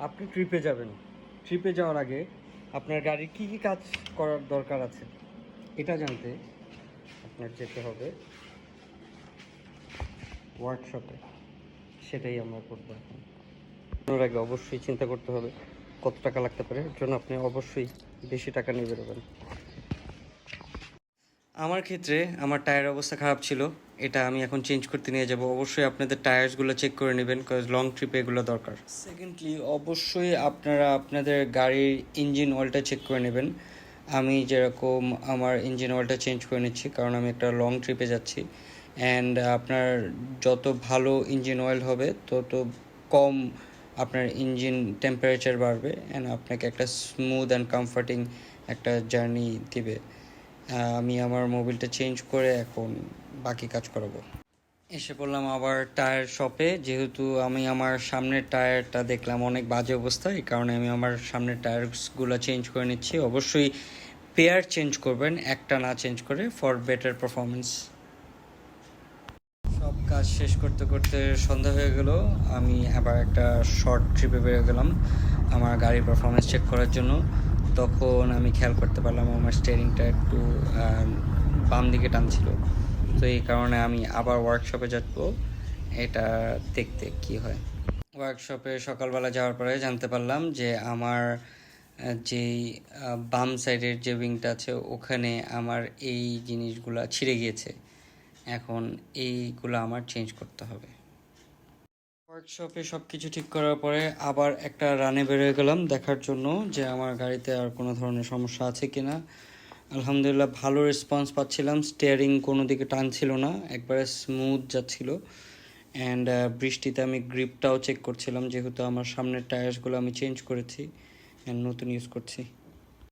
আপনি ট্রিপে যাবেন। ট্রিপে যাওয়ার আগে আপনার গাড়ির কী কী কাজ করার দরকার আছে এটা জানতে আপনার যেতে হবে ওয়ার্কশপে। সেটাই আমরা করবো এখন। ওর আগে অবশ্যই চিন্তা করতে হবে কত টাকা লাগতে পারে, এর জন্য আপনি অবশ্যই বেশি টাকা নিয়ে বেরোবেন। আমার ক্ষেত্রে আমার টায়ার অবস্থা খারাপ ছিল, এটা আমি এখন চেঞ্জ করতে নিয়ে যাব। অবশ্যই আপনাদের টায়ার্সগুলো চেক করে নেবেন, কজ লং ট্রিপে এগুলো দরকার। সেকেন্ডলি অবশ্যই আপনারা আপনাদের গাড়ির ইঞ্জিন অয়েলটা চেক করে নেবেন। আমি যেরকম আমার ইঞ্জিন অয়েলটা চেঞ্জ করে নিচ্ছি, কারণ আমি একটা লং ট্রিপে যাচ্ছি। অ্যান্ড আপনার যত ভালো ইঞ্জিন অয়েল হবে তত কম আপনার ইঞ্জিন টেম্পারেচার বাড়বে অ্যান্ড আপনাকে একটা স্মুথ অ্যান্ড কমফর্টিং একটা জার্নি দিবে। আমি আমার মোবিলটা চেঞ্জ করে এখন বাকি কাজ করাবো। এসে পড়লাম আবার টায়ার শপে। যেহেতু আমি আমার সামনের টায়ারটা দেখলাম অনেক বাজে অবস্থা, এই কারণে আমি আমার সামনের টায়ারসগুলো চেঞ্জ করে নিচ্ছি। অবশ্যই পেয়ার চেঞ্জ করবেন, একটা না চেঞ্জ করে, ফর বেটার পারফরমেন্স। সব কাজ শেষ করতে করতে সন্ধ্যা হয়ে গেল। আমি আবার একটা শর্ট ট্রিপে বেরিয়ে গেলাম আমার গাড়ির পারফরমেন্স চেক করার জন্য। তখন আমি খেয়াল করতে পারলাম আমার স্টিয়ারিংটা একটু বাম দিকে টানছিল। তো এই কারণে আমি আবার ওয়ার্কশপে যাব এটা দেখতে কি হয়। ওয়ার্কশপে সকালবেলা যাওয়ার পরে জানতে পারলাম যে আমার যেই বাম সাইডের যে উইংটা আছে ওখানে আমার এই জিনিসগুলো ছিঁড়ে গিয়েছে। এখন এইগুলো আমার চেঞ্জ করতে হবে। ওয়ার্কশপে সব কিছু ঠিক করার পরে আবার একটা রানে বেরোয় গেলাম দেখার জন্য যে আমার গাড়িতে আর কোনো ধরনের সমস্যা আছে কি না। আলহামদুলিল্লাহ ভালো রেসপন্স পাচ্ছিলাম, স্টিয়ারিং কোনো দিকে টানছিল না, একবারে স্মুথ যাচ্ছিল। অ্যান্ড বৃষ্টিতে আমি গ্রিপটাও চেক করছিলাম, যেহেতু আমার সামনের টায়ার্সগুলো আমি চেঞ্জ করেছি অ্যান্ড নতুন ইউজ করছি।